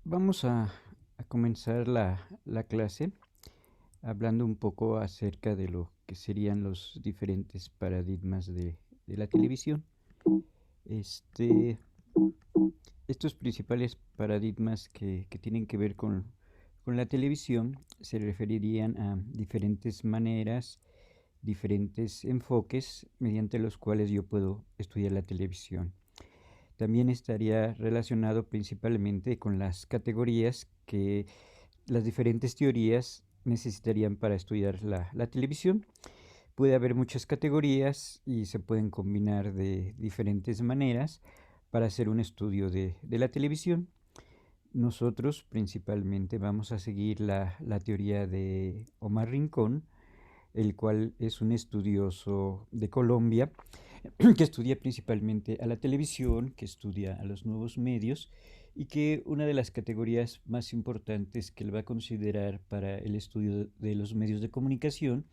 Vamos a comenzar la clase hablando un poco acerca de lo que serían los diferentes paradigmas de la televisión. Este, Estos principales paradigmas que tienen que ver con la televisión se referirían a diferentes maneras, diferentes enfoques mediante los cuales yo puedo estudiar la televisión. También estaría relacionado principalmente con las categorías que las diferentes teorías necesitarían para estudiar la televisión. Puede haber muchas categorías y se pueden combinar de diferentes maneras para hacer un estudio de la televisión. Nosotros principalmente vamos a seguir la teoría de Omar Rincón, el cual es un estudioso de Colombia que estudia principalmente a la televisión, que estudia a los nuevos medios y que una de las categorías más importantes que él va a considerar para el estudio de los medios de comunicación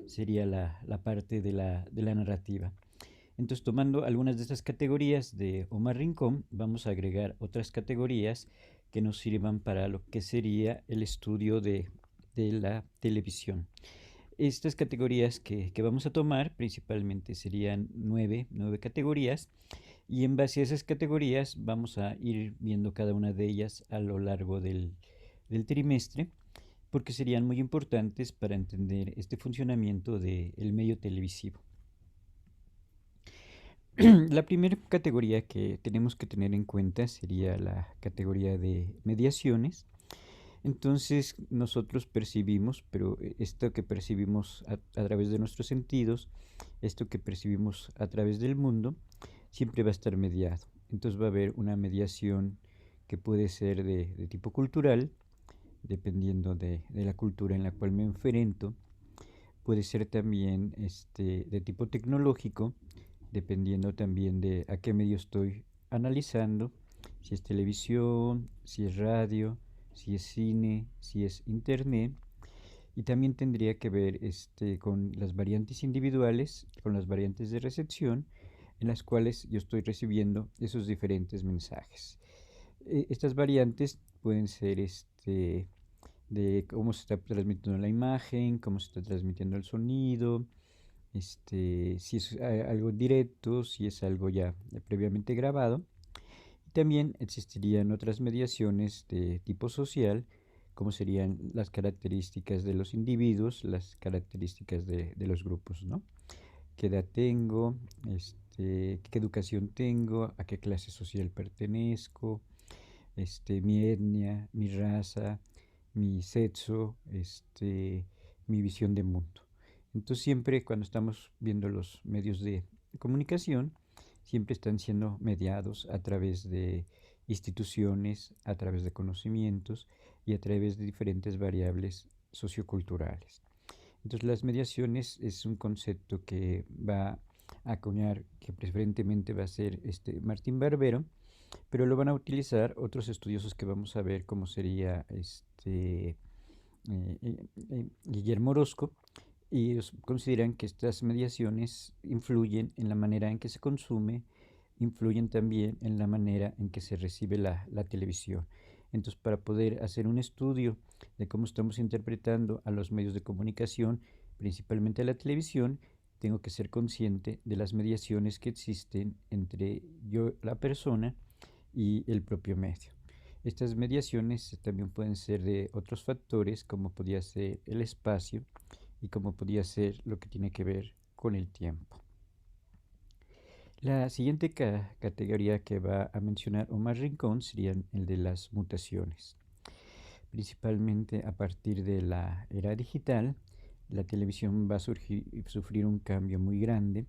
sería la parte de la narrativa. Entonces, tomando algunas de estas categorías de Omar Rincón, vamos a agregar otras categorías que nos sirvan para lo que sería el estudio de la televisión. Estas categorías que vamos a tomar principalmente serían nueve categorías y en base a esas categorías vamos a ir viendo cada una de ellas a lo largo del trimestre porque serían muy importantes para entender este funcionamiento del medio televisivo. La primera categoría que tenemos que tener en cuenta sería la categoría de mediaciones. Entonces nosotros percibimos, pero esto que percibimos a través de nuestros sentidos, esto que percibimos a través del mundo, siempre va a estar mediado. Entonces va a haber una mediación que puede ser de tipo cultural, dependiendo de la cultura en la cual me enfrento. Puede ser también de tipo tecnológico, dependiendo también de a qué medio estoy analizando, si es televisión, si es radio, si es cine, si es internet. Y también tendría que ver con las variantes individuales, con las variantes de recepción, en las cuales yo estoy recibiendo esos diferentes mensajes. Estas variantes pueden ser de cómo se está transmitiendo la imagen, cómo se está transmitiendo el sonido, si es algo directo, si es algo ya previamente grabado. Y también existirían otras mediaciones de tipo social, como serían las características de los individuos, las características de los grupos, ¿no? ¿Qué edad tengo? ¿Qué educación tengo? ¿A qué clase social pertenezco? Mi etnia, mi raza, mi sexo, mi visión de mundo. Entonces siempre cuando estamos viendo los medios de comunicación, siempre están siendo mediados a través de instituciones, a través de conocimientos y a través de diferentes variables socioculturales. Entonces las mediaciones es un concepto que va a acuñar, que preferentemente va a ser Martín Barbero, pero lo van a utilizar otros estudiosos que vamos a ver, como sería Guillermo Orozco, y ellos consideran que estas mediaciones influyen en la manera en que se consume, influyen también en la manera en que se recibe la televisión. Entonces, para poder hacer un estudio de cómo estamos interpretando a los medios de comunicación, principalmente a la televisión, tengo que ser consciente de las mediaciones que existen entre yo, la persona, y el propio medio. Estas mediaciones también pueden ser de otros factores, como podría ser el espacio y como podría ser lo que tiene que ver con el tiempo. La siguiente categoría que va a mencionar Omar Rincón sería el de las mutaciones. Principalmente a partir de la era digital, la televisión va a sufrir un cambio muy grande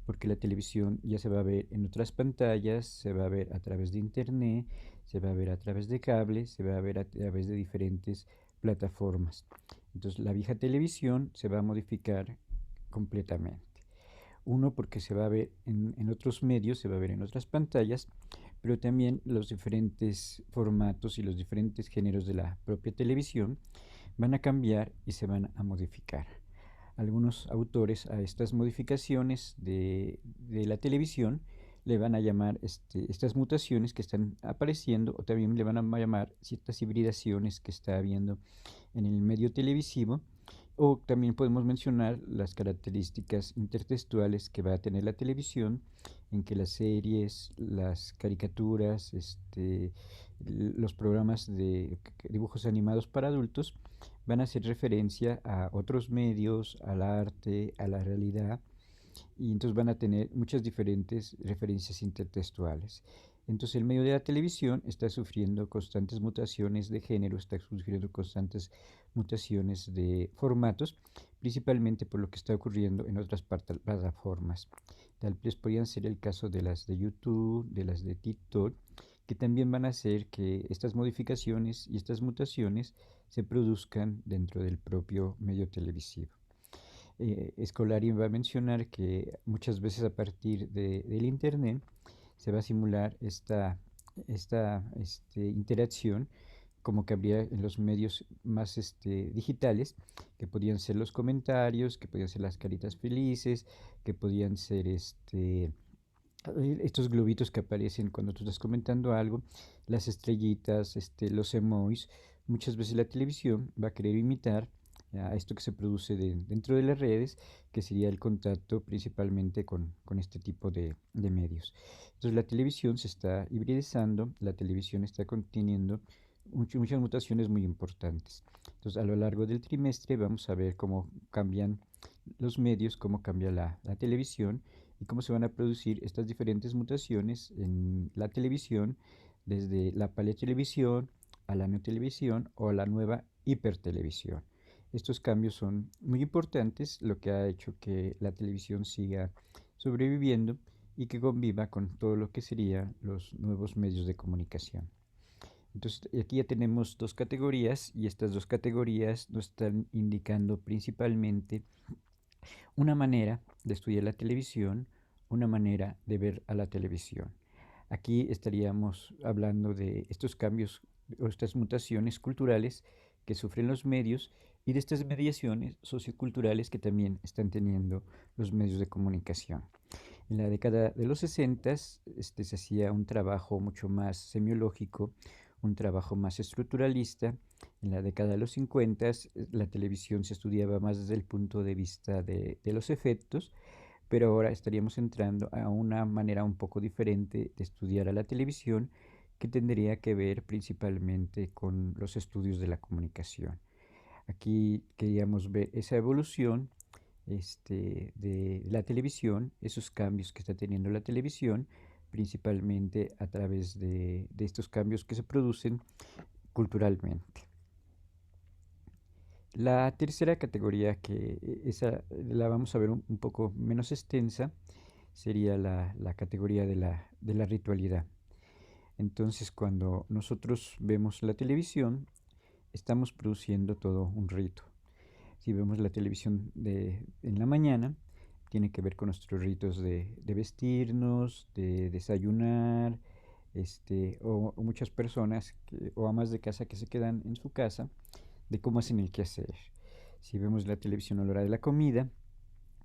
porque la televisión ya se va a ver en otras pantallas, se va a ver a través de internet, se va a ver a través de cables, se va a ver a través de diferentes plataformas. Entonces la vieja televisión se va a modificar completamente. Uno, porque se va a ver en otros medios, se va a ver en otras pantallas, pero también los diferentes formatos y los diferentes géneros de la propia televisión van a cambiar y se van a modificar. Algunos autores a estas modificaciones de la televisión le van a llamar estas mutaciones que están apareciendo, o también le van a llamar ciertas hibridaciones que está habiendo en el medio televisivo, o también podemos mencionar las características intertextuales que va a tener la televisión, en que las series, las caricaturas, los programas de dibujos animados para adultos van a hacer referencia a otros medios, al arte, a la realidad, y entonces van a tener muchas diferentes referencias intertextuales. Entonces el medio de la televisión está sufriendo constantes mutaciones de género, está sufriendo constantes mutaciones de formatos, principalmente por lo que está ocurriendo en otras plataformas. Tal vez podrían ser el caso de las de YouTube, de las de TikTok, que también van a hacer que estas modificaciones y estas mutaciones se produzcan dentro del propio medio televisivo. Scolari va a mencionar que muchas veces a partir del Internet se va a simular esta interacción como que habría en los medios más digitales, que podían ser los comentarios, que podían ser las caritas felices, que podían ser estos globitos que aparecen cuando tú estás comentando algo, las estrellitas, los emojis. Muchas veces la televisión va a querer imitar a esto que se produce dentro de las redes, que sería el contacto principalmente con este tipo de medios. Entonces la televisión se está hibridizando, la televisión está conteniendo muchas mutaciones muy importantes. Entonces a lo largo del trimestre vamos a ver cómo cambian los medios, cómo cambia la televisión y cómo se van a producir estas diferentes mutaciones en la televisión, desde la paleotelevisión a la neotelevisión o a la nueva hipertelevisión. Estos cambios son muy importantes, lo que ha hecho que la televisión siga sobreviviendo y que conviva con todo lo que serían los nuevos medios de comunicación. Entonces aquí ya tenemos dos categorías y estas dos categorías nos están indicando principalmente una manera de estudiar la televisión, una manera de ver a la televisión. Aquí estaríamos hablando de estos cambios o estas mutaciones culturales que sufren los medios y de estas mediaciones socioculturales que también están teniendo los medios de comunicación. En la década de los 60 se hacía un trabajo mucho más semiológico, un trabajo más estructuralista. En la década de los 50 la televisión se estudiaba más desde el punto de vista de los efectos, pero ahora estaríamos entrando a una manera un poco diferente de estudiar a la televisión que tendría que ver principalmente con los estudios de la comunicación. Aquí queríamos ver esa evolución de la televisión, esos cambios que está teniendo la televisión, principalmente a través de estos cambios que se producen culturalmente. La tercera categoría, que esa la vamos a ver un poco menos extensa, sería la categoría de la ritualidad. Entonces, cuando nosotros vemos la televisión, estamos produciendo todo un rito. Si vemos la televisión en la mañana, tiene que ver con nuestros ritos de vestirnos, de desayunar, o muchas personas o amas de casa que se quedan en su casa, de cómo hacen el quehacer. Si vemos la televisión a la hora de la comida,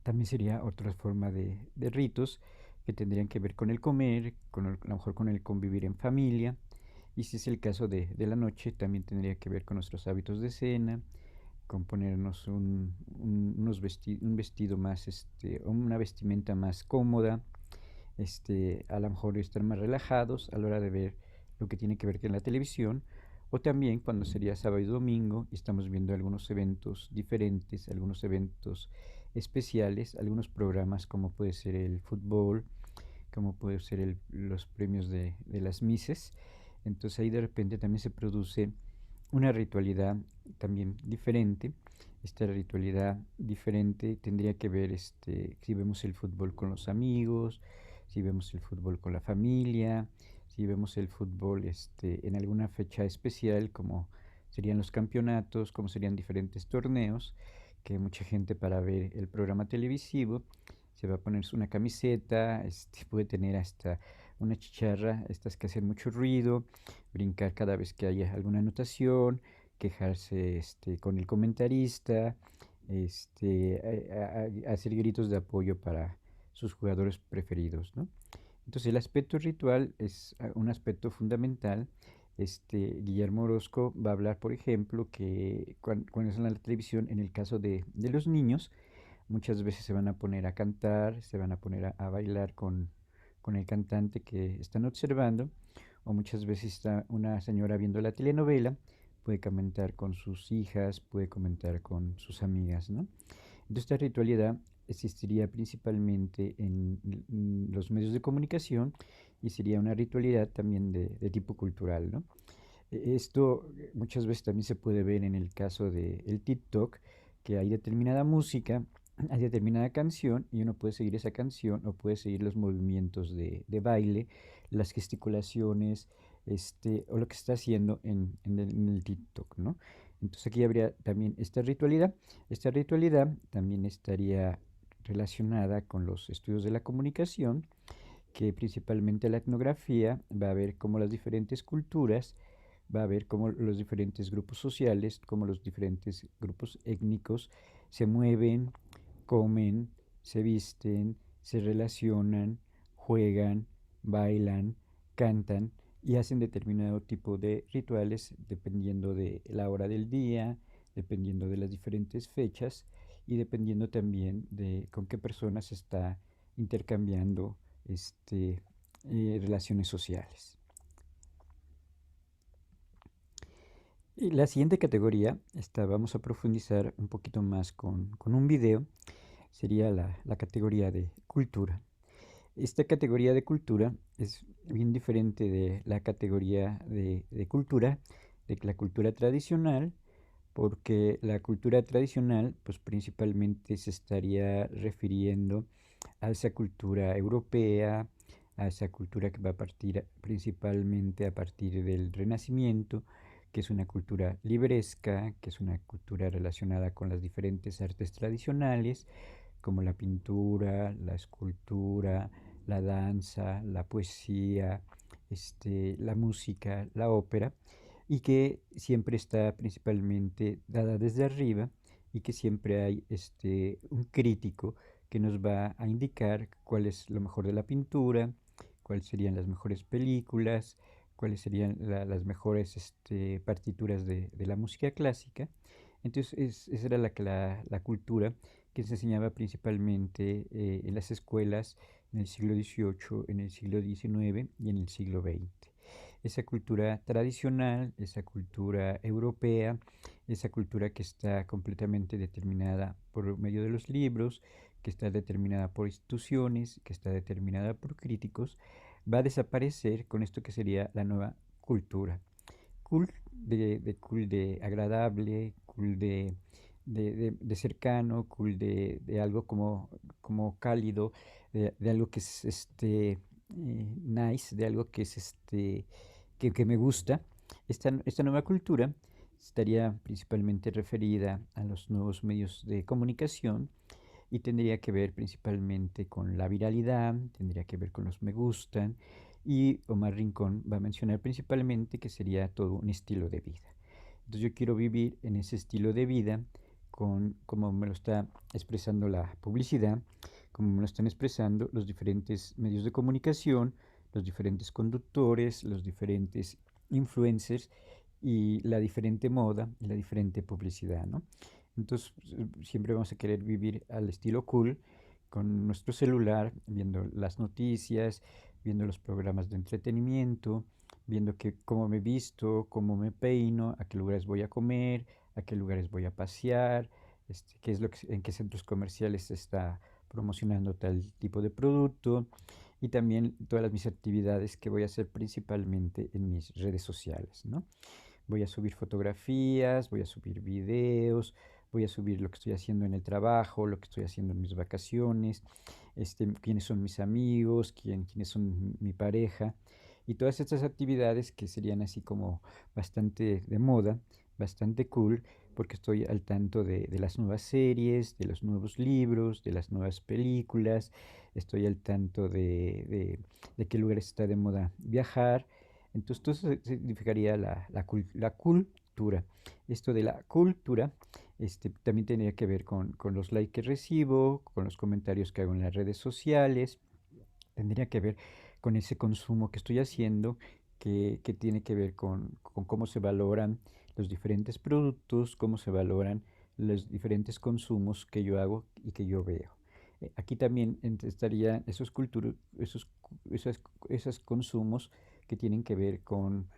también sería otra forma de ritos que tendrían que ver con el comer, a lo mejor con el convivir en familia. Y si es el caso de la noche, también tendría que ver con nuestros hábitos de cena, con ponernos un vestido más, una vestimenta más cómoda, a lo mejor estar más relajados a la hora de ver lo que tiene que ver con la televisión, o también cuando sería sábado y domingo y estamos viendo algunos eventos diferentes, algunos eventos especiales, algunos programas como puede ser el fútbol, como puede ser los premios de las Misses. Entonces ahí de repente también se produce una ritualidad también diferente. Esta ritualidad diferente tendría que ver si vemos el fútbol con los amigos, si vemos el fútbol con la familia, si vemos el fútbol en alguna fecha especial, como serían los campeonatos, como serían diferentes torneos, que mucha gente para ver el programa televisivo se va a ponerse una camiseta, puede tener hasta una chicharra, estas que hacen mucho ruido, brincar cada vez que haya alguna anotación, quejarse con el comentarista, hacer gritos de apoyo para sus jugadores preferidos, ¿no? Entonces el aspecto ritual es un aspecto fundamental. Guillermo Orozco va a hablar, por ejemplo, que cuando es en la televisión, en el caso de los niños, muchas veces se van a poner a cantar, se van a poner a bailar con el cantante que están observando, o muchas veces está una señora viendo la telenovela, puede comentar con sus hijas, puede comentar con sus amigas, ¿no? Entonces, esta ritualidad existiría principalmente en los medios de comunicación y sería una ritualidad también de tipo cultural, ¿no? Esto muchas veces también se puede ver en el caso del TikTok, que hay determinada música, hay determinada canción y uno puede seguir esa canción o puede seguir los movimientos de baile, las gesticulaciones, o lo que está haciendo en el TikTok, ¿no? Entonces aquí habría también esta ritualidad. Esta ritualidad también estaría relacionada con los estudios de la comunicación, que principalmente la etnografía va a ver cómo las diferentes culturas, va a ver cómo los diferentes grupos sociales, cómo los diferentes grupos étnicos se mueven, comen, se visten, se relacionan, juegan, bailan, cantan y hacen determinado tipo de rituales dependiendo de la hora del día, dependiendo de las diferentes fechas y dependiendo también de con qué personas se está intercambiando este, relaciones sociales. Y la siguiente categoría, vamos a profundizar un poquito más con un video, sería la categoría de cultura. Esta categoría de cultura es bien diferente de la categoría de cultura, de la cultura tradicional, porque la cultura tradicional, pues principalmente se estaría refiriendo a esa cultura europea, a esa cultura que va a partir principalmente a partir del Renacimiento, que es una cultura libresca, que es una cultura relacionada con las diferentes artes tradicionales, como la pintura, la escultura, la danza, la poesía, la música, la ópera, y que siempre está principalmente dada desde arriba y que siempre hay un crítico que nos va a indicar cuál es lo mejor de la pintura, cuáles serían las mejores películas, cuáles serían las mejores partituras de la música clásica. Entonces, esa era la cultura que se enseñaba principalmente en las escuelas en el siglo XVIII, en el siglo XIX y en el siglo XX. Esa cultura tradicional, esa cultura europea, esa cultura que está completamente determinada por medio de los libros, que está determinada por instituciones, que está determinada por críticos, va a desaparecer con esto que sería la nueva cultura. Cool de agradable, cool de cercano, cool de algo como cálido, de algo que es nice, de algo que es que me gusta. Esta nueva cultura estaría principalmente referida a los nuevos medios de comunicación y tendría que ver principalmente con la viralidad, tendría que ver con los me gustan y Omar Rincón va a mencionar principalmente que sería todo un estilo de vida. Entonces yo quiero vivir en ese estilo de vida con como me lo está expresando la publicidad, como me lo están expresando los diferentes medios de comunicación, los diferentes conductores, los diferentes influencers y la diferente moda y la diferente publicidad, ¿no? Entonces siempre vamos a querer vivir al estilo cool con nuestro celular, viendo las noticias, viendo los programas de entretenimiento, viendo cómo me visto, cómo me peino, a qué lugares voy a comer, a qué lugares voy a pasear, qué es en qué centros comerciales se está promocionando tal tipo de producto y también todas mis actividades que voy a hacer principalmente en mis redes sociales, ¿no? Voy a subir fotografías, voy a subir videos, voy a subir lo que estoy haciendo en el trabajo, lo que estoy haciendo en mis vacaciones, quiénes son mis amigos, quiénes son mi pareja y todas estas actividades que serían así como bastante de moda, bastante cool, porque estoy al tanto de las nuevas series, de los nuevos libros, de las nuevas películas, estoy al tanto de qué lugares está de moda viajar. Entonces, todo eso significaría la cultura. Esto de la cultura también tendría que ver con los likes que recibo, con los comentarios que hago en las redes sociales, tendría que ver con ese consumo que estoy haciendo, que tiene que ver con cómo se valoran los diferentes productos, cómo se valoran los diferentes consumos que yo hago y que yo veo. Aquí también estarían esos consumos que tienen que ver con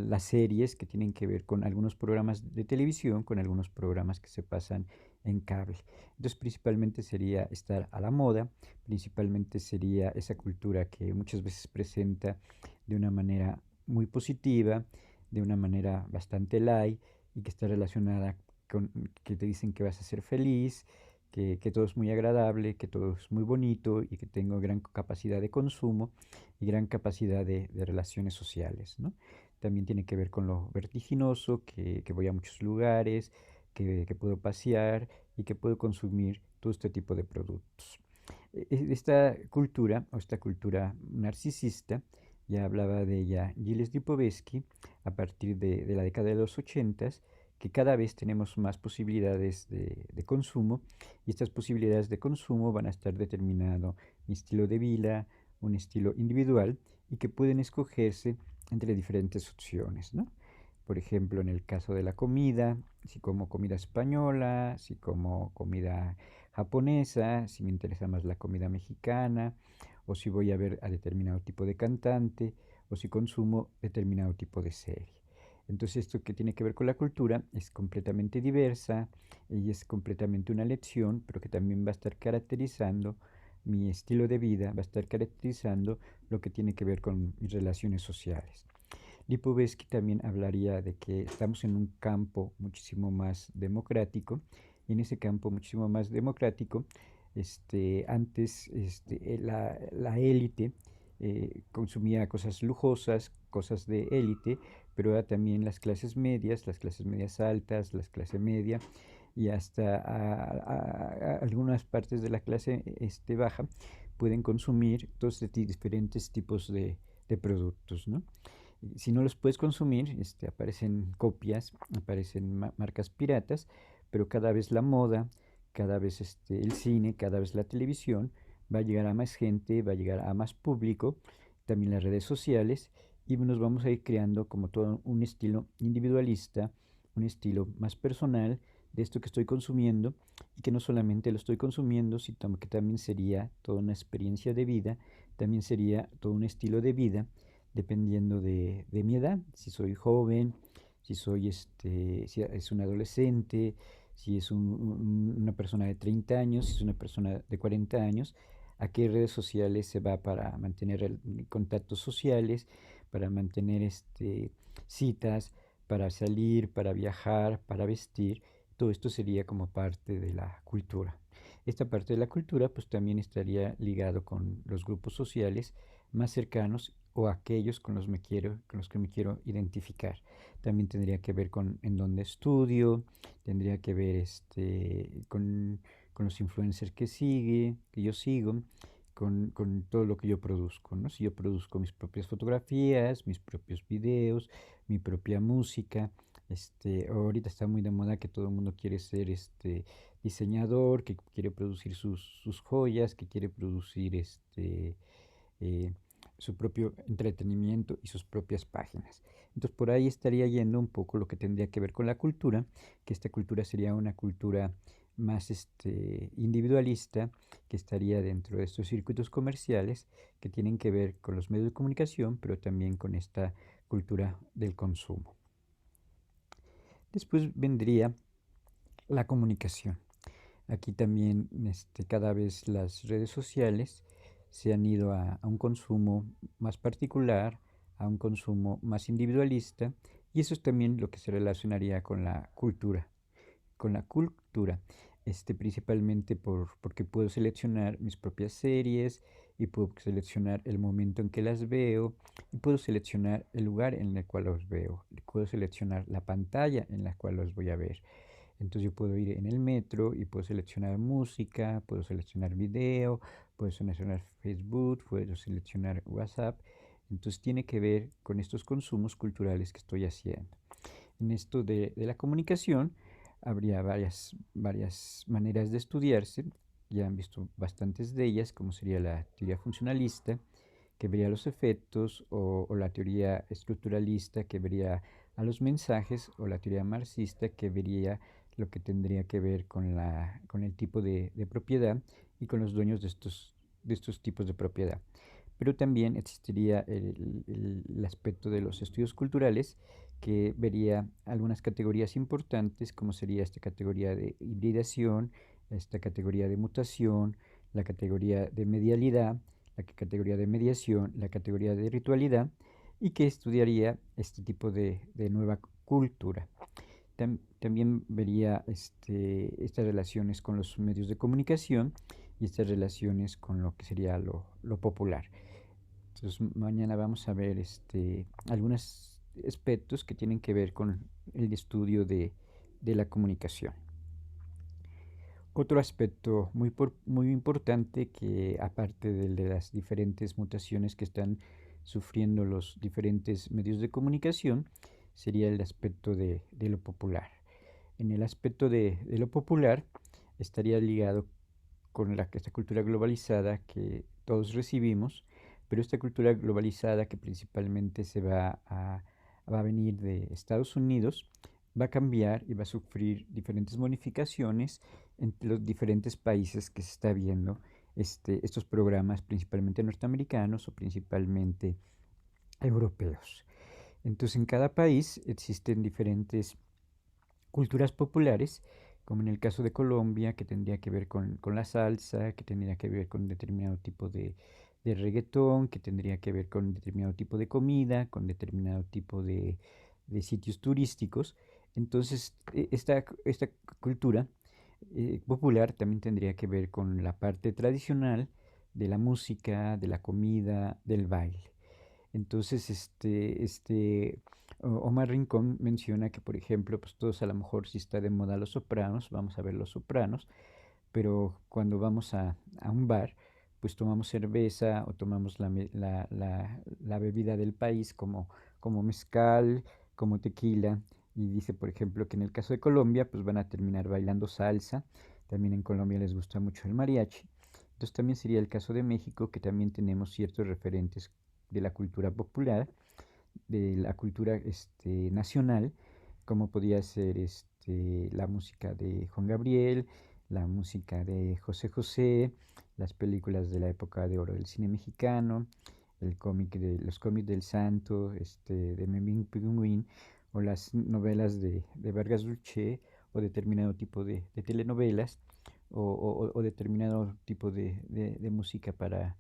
las series, que tienen que ver con algunos programas de televisión, con algunos programas que se pasan en cable. Entonces, principalmente sería estar a la moda, principalmente sería esa cultura que muchas veces presenta de una manera muy positiva, de una manera bastante light y que está relacionada con que te dicen que vas a ser feliz, que todo es muy agradable, que todo es muy bonito y que tengo gran capacidad de consumo y gran capacidad de relaciones sociales, ¿no? También tiene que ver con lo vertiginoso, que voy a muchos lugares, que puedo pasear y que puedo consumir todo este tipo de productos. Esta cultura, o esta cultura narcisista, ya hablaba de ella Gilles Lipovetsky a partir de la década de los 80, que cada vez tenemos más posibilidades de consumo y estas posibilidades de consumo van a estar determinado mi estilo de vida, un estilo individual y que pueden escogerse entre diferentes opciones, ¿no? Por ejemplo, en el caso de la comida, si como comida española, si como comida japonesa, si me interesa más la comida mexicana, o si voy a ver a determinado tipo de cantante, o si consumo determinado tipo de serie. Entonces esto que tiene que ver con la cultura es completamente diversa y es completamente una lección, pero que también va a estar caracterizando mi estilo de vida, va a estar caracterizando lo que tiene que ver con mis relaciones sociales. Lipovetsky también hablaría de que estamos en un campo muchísimo más democrático y en ese campo muchísimo más democrático, antes la élite consumía cosas lujosas, cosas de élite, pero ahora también las clases medias altas, las clases media y hasta algunas partes de la clase baja pueden consumir todos diferentes tipos de productos, ¿no? Si no los puedes consumir, aparecen copias, aparecen marcas piratas, pero cada vez la moda, cada vez el cine, cada vez la televisión va a llegar a más gente, va a llegar a más público, también las redes sociales, y nos vamos a ir creando como todo un estilo individualista, un estilo más personal de esto que estoy consumiendo y que no solamente lo estoy consumiendo, sino que también sería toda una experiencia de vida, también sería todo un estilo de vida dependiendo de mi edad, si soy joven, si soy si es un adolescente, si es una persona de 30 años, si es una persona de 40 años, a qué redes sociales se va para mantener contactos sociales, para mantener citas, para salir, para viajar, para vestir. Todo esto sería como parte de la cultura. Esta parte de la cultura pues también estaría ligado con los grupos sociales más cercanos o aquellos con los que me quiero identificar. También tendría que ver con en dónde estudio, tendría que ver con los influencers que yo sigo, con todo lo que yo produzco, ¿no? Si yo produzco mis propias fotografías, mis propios videos, mi propia música, ahorita está muy de moda que todo el mundo quiere ser diseñador, que quiere producir sus joyas, que quiere producir eh, su propio entretenimiento y sus propias páginas. Entonces por ahí estaría yendo un poco lo que tendría que ver con la cultura, que esta cultura sería una cultura más individualista, que estaría dentro de estos circuitos comerciales que tienen que ver con los medios de comunicación, pero también con esta cultura del consumo. Después vendría la comunicación. Aquí también cada vez las redes sociales se han ido a un consumo más particular, a un consumo más individualista, y eso es también lo que se relacionaría con la cultura. Con la cultura, principalmente porque puedo seleccionar mis propias series y puedo seleccionar el momento en que las veo y puedo seleccionar el lugar en el cual los veo, puedo seleccionar la pantalla en la cual los voy a ver. Entonces yo puedo ir en el metro y puedo seleccionar música, puedo seleccionar video, puedo seleccionar Facebook, puedo seleccionar WhatsApp. Entonces tiene que ver con estos consumos culturales que estoy haciendo. En esto de la comunicación habría varias maneras de estudiarse. Ya han visto bastantes de ellas, como sería la teoría funcionalista, que vería los efectos, o la teoría estructuralista, que vería a los mensajes, o la teoría marxista, que vería lo que tendría que ver con el tipo de propiedad y con los dueños de estos tipos de propiedad. Pero también existiría el aspecto de los estudios culturales, que vería algunas categorías importantes, como sería esta categoría de hibridación, esta categoría de mutación, la categoría de medialidad, la categoría de mediación, la categoría de ritualidad, y que estudiaría este tipo de nueva cultura. También vería estas relaciones con los medios de comunicación y estas relaciones con lo que sería lo popular. Entonces mañana vamos a ver algunos aspectos que tienen que ver con el estudio de la comunicación. Otro aspecto muy importante, que aparte de las diferentes mutaciones que están sufriendo los diferentes medios de comunicación, sería el aspecto de lo popular. En el aspecto de lo popular estaría ligado con esta cultura globalizada que todos recibimos, pero esta cultura globalizada, que principalmente va a venir de Estados Unidos, va a cambiar y va a sufrir diferentes modificaciones en los diferentes países que se está viendo estos programas, principalmente norteamericanos o principalmente europeos. Entonces, en cada país existen diferentes culturas populares, como en el caso de Colombia, que tendría que ver con la salsa, que tendría que ver con determinado tipo de reggaetón, que tendría que ver con determinado tipo de comida, con determinado tipo de sitios turísticos. Entonces, esta cultura popular también tendría que ver con la parte tradicional de la música, de la comida, del baile. Entonces, Omar Rincón menciona que, por ejemplo, pues todos, a lo mejor, si está de moda Los Sopranos, vamos a ver Los Sopranos, pero cuando vamos a un bar, pues tomamos cerveza o tomamos la bebida del país, como mezcal, como tequila, y dice, por ejemplo, que en el caso de Colombia, pues van a terminar bailando salsa. También en Colombia les gusta mucho el mariachi. Entonces también sería el caso de México, que también tenemos ciertos referentes de la cultura popular, de la cultura nacional, como podía ser la música de Juan Gabriel, la música de José José, las películas de la época de oro del cine mexicano, los cómics del Santo, de Memín Pinguín, o las novelas de Vargas Dulce, o determinado tipo de telenovelas, o determinado tipo de música para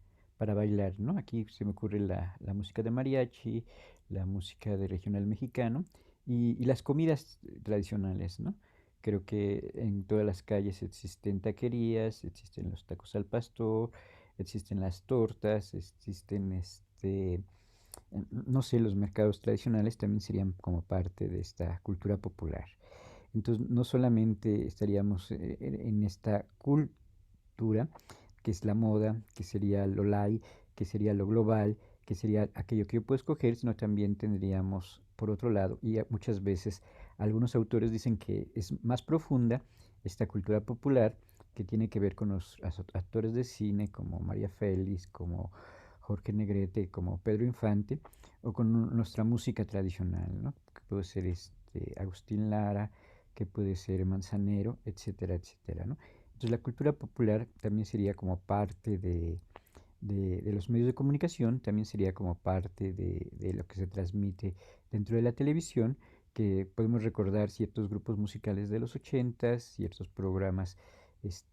bailar, ¿no? Aquí se me ocurre la música de mariachi, la música de regional mexicano, y las comidas tradicionales, ¿no? Creo que en todas las calles existen taquerías, existen los tacos al pastor, existen las tortas, existen no sé, los mercados tradicionales también serían como parte de esta cultura popular. Entonces, no solamente estaríamos en esta cultura, que es la moda, que sería lo light, que sería lo global, que sería aquello que yo puedo escoger, sino también tendríamos, por otro lado, y muchas veces algunos autores dicen que es más profunda esta cultura popular, que tiene que ver con los actores de cine como María Félix, como Jorge Negrete, como Pedro Infante, o con nuestra música tradicional, ¿no? Que puede ser Agustín Lara, que puede ser Manzanero, etcétera, etcétera, ¿no? Entonces la cultura popular también sería como parte de los medios de comunicación, también sería como parte de lo que se transmite dentro de la televisión, que podemos recordar ciertos grupos musicales de los ochentas, ciertos programas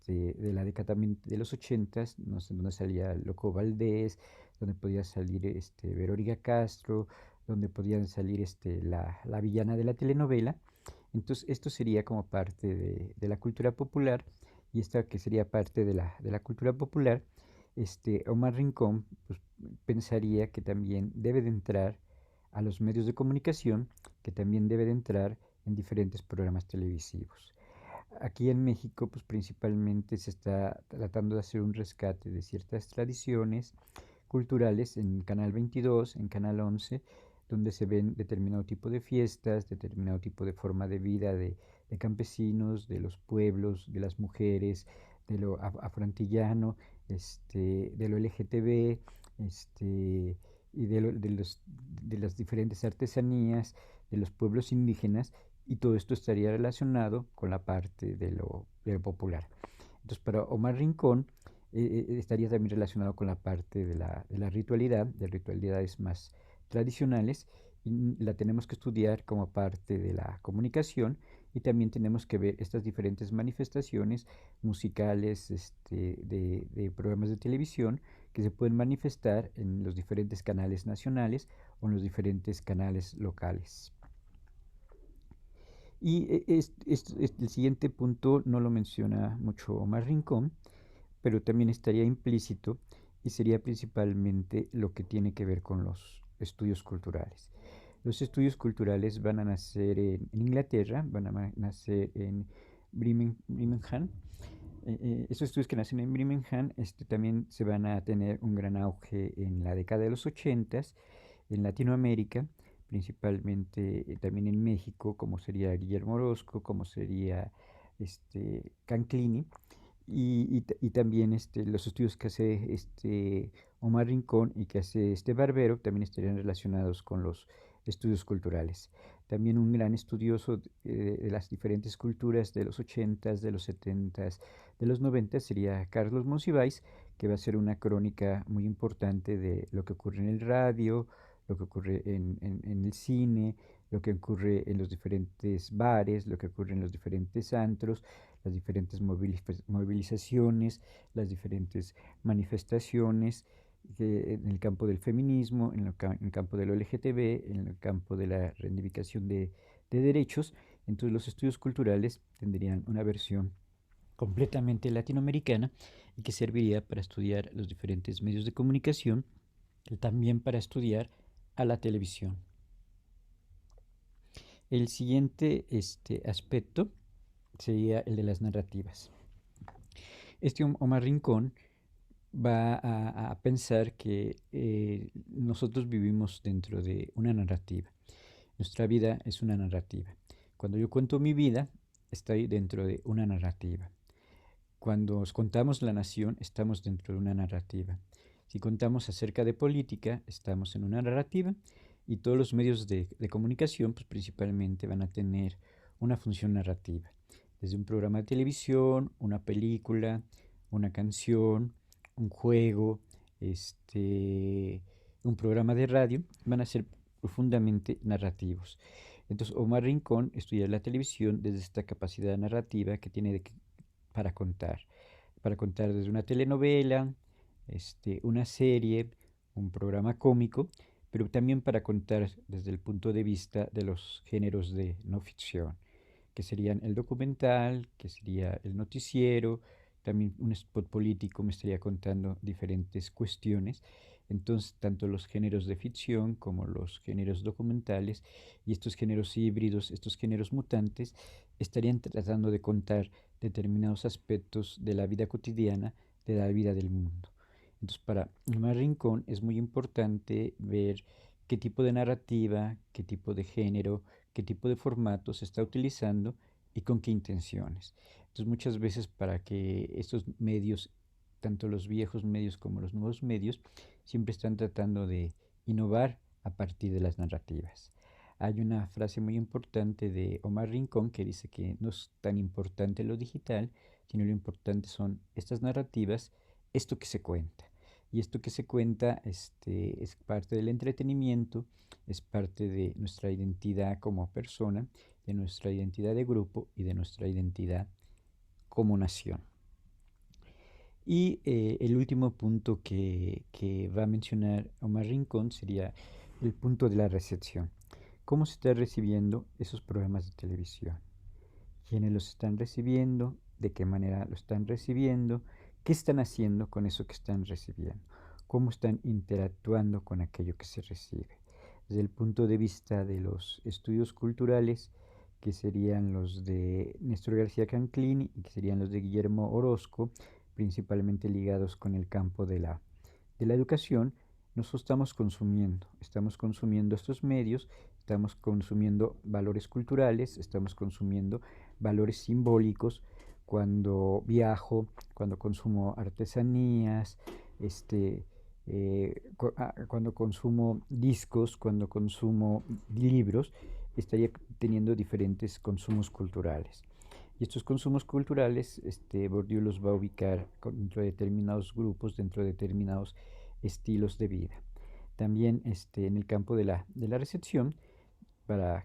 de la década también de los ochentas, no sé, donde salía Loco Valdés, donde podía salir Verónica Castro, donde podían salir la villana de la telenovela. Entonces esto sería como parte de la cultura popular, y esta que sería parte de la cultura popular, Omar Rincón, pues, pensaría que también debe de entrar a los medios de comunicación, que también debe de entrar en diferentes programas televisivos. Aquí en México, pues principalmente se está tratando de hacer un rescate de ciertas tradiciones culturales en Canal 22, en Canal 11, donde se ven determinado tipo de fiestas, determinado tipo de forma de vida de campesinos, de los pueblos, de las mujeres, de lo afroantillano, de lo LGTB, y de las diferentes artesanías de los pueblos indígenas, y todo esto estaría relacionado con la parte de lo popular. Entonces, para Omar Rincón, estaría también relacionado con la parte de la ritualidad, de ritualidades más tradicionales, y la tenemos que estudiar como parte de la comunicación, y también tenemos que ver estas diferentes manifestaciones musicales, de programas de televisión que se pueden manifestar en los diferentes canales nacionales o en los diferentes canales locales. Y el siguiente punto no lo menciona mucho Omar Rincón, pero también estaría implícito, y sería principalmente lo que tiene que ver con los estudios culturales. Los estudios culturales van a nacer en Inglaterra, van a nacer en Birmingham. Esos estudios que nacen en Birmingham, también se van a tener un gran auge en la década de los 80 en Latinoamérica, principalmente también en México, como sería Guillermo Orozco, como sería Canclini, y también los estudios que hace Omar Rincón y que hace Barbero también estarían relacionados con los estudios culturales. También un gran estudioso de las diferentes culturas de los 80s, de los 70s, de los 90s sería Carlos Monsiváis, que va a ser una crónica muy importante de lo que ocurre en el radio, lo que ocurre en el cine, lo que ocurre en los diferentes bares, lo que ocurre en los diferentes antros, las diferentes movilizaciones, las diferentes manifestaciones en el campo del feminismo, en el campo de lo LGTB, en el campo de la reivindicación de derechos. Entonces los estudios culturales tendrían una versión completamente latinoamericana y que serviría para estudiar los diferentes medios de comunicación y también para estudiar a la televisión. El siguiente aspecto sería el de las narrativas. Omar Rincón va a pensar que nosotros vivimos dentro de una narrativa. Nuestra vida es una narrativa. Cuando yo cuento mi vida, estoy dentro de una narrativa. Cuando os contamos la nación, estamos dentro de una narrativa. Si contamos acerca de política, estamos en una narrativa, y todos los medios de comunicación, pues principalmente van a tener una función narrativa. Desde un programa de televisión, una película, una canción, un juego, un programa de radio, van a ser profundamente narrativos. Entonces, Omar Rincón estudia la televisión desde esta capacidad narrativa que tiene para contar desde una telenovela, una serie, un programa cómico, pero también para contar desde el punto de vista de los géneros de no ficción, que serían el documental, que sería el noticiero, también un spot político me estaría contando diferentes cuestiones. Entonces, tanto los géneros de ficción como los géneros documentales y estos géneros híbridos, estos géneros mutantes, estarían tratando de contar determinados aspectos de la vida cotidiana, de la vida del mundo. Entonces, para Omar Rincón es muy importante ver qué tipo de narrativa, qué tipo de género, qué tipo de formato se está utilizando y con qué intenciones. Entonces, muchas veces para que estos medios, tanto los viejos medios como los nuevos medios, siempre están tratando de innovar a partir de las narrativas. Hay una frase muy importante de Omar Rincón que dice que no es tan importante lo digital, sino lo importante son estas narrativas, esto que se cuenta. Y esto que se cuenta es parte del entretenimiento, es parte de nuestra identidad como persona, de nuestra identidad de grupo y de nuestra identidad como nación. Y el último punto que va a mencionar Omar Rincón sería el punto de la recepción. ¿Cómo se está recibiendo esos programas de televisión? ¿Quiénes los están recibiendo? ¿De qué manera lo están recibiendo? ¿Qué están haciendo con eso que están recibiendo? ¿Cómo están interactuando con aquello que se recibe? Desde el punto de vista de los estudios culturales, que serían los de Néstor García Canclini y que serían los de Guillermo Orozco, principalmente ligados con el campo de la educación, nosotros estamos consumiendo estos medios, estamos consumiendo valores culturales, estamos consumiendo valores simbólicos cuando viajo, cuando consumo artesanías, Cuando consumo discos, cuando consumo libros, estaría teniendo diferentes consumos culturales. Y estos consumos culturales, Bourdieu los va a ubicar dentro de determinados grupos, dentro de determinados estilos de vida. También en el campo de la recepción, para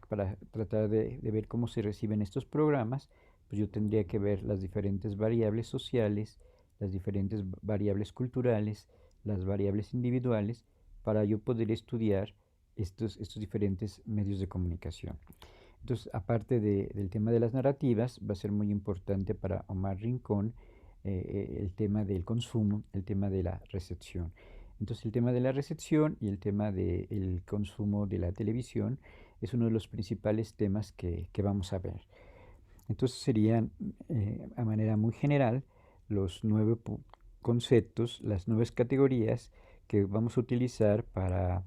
tratar de ver cómo se reciben estos programas, pues yo tendría que ver las diferentes variables sociales, las diferentes variables culturales, las variables individuales, para yo poder estudiar estos diferentes medios de comunicación. Entonces, aparte del tema de las narrativas, va a ser muy importante para Omar Rincón el tema del consumo, el tema de la recepción. Entonces, el tema de la recepción y el tema del consumo de la televisión es uno de los principales temas que vamos a ver. Entonces, serían, a manera muy general, los conceptos, las nuevas categorías que vamos a utilizar para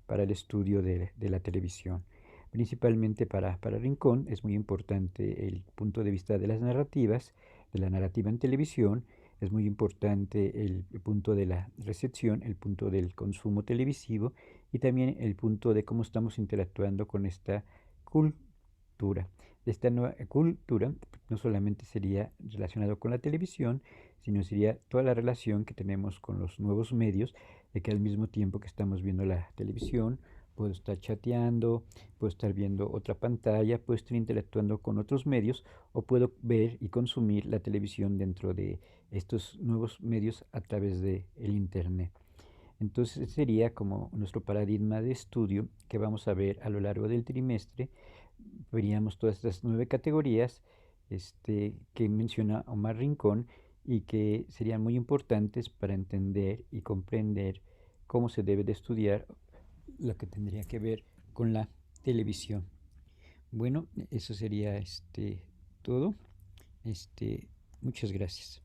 el estudio de la televisión. Principalmente para Rincón es muy importante el punto de vista de las narrativas, de la narrativa en televisión, es muy importante el punto de la recepción, el punto del consumo televisivo y también el punto de cómo estamos interactuando con esta cultura. De esta nueva cultura no solamente sería relacionado con la televisión, sino sería toda la relación que tenemos con los nuevos medios, de que al mismo tiempo que estamos viendo la televisión, puedo estar chateando, puedo estar viendo otra pantalla, puedo estar interactuando con otros medios o puedo ver y consumir la televisión dentro de estos nuevos medios a través de el Internet. Entonces sería como nuestro paradigma de estudio que vamos a ver a lo largo del trimestre. Veríamos todas estas 9 categorías que menciona Omar Rincón y que serían muy importantes para entender y comprender cómo se debe de estudiar lo que tendría que ver con la televisión. Bueno, eso sería todo. Muchas gracias.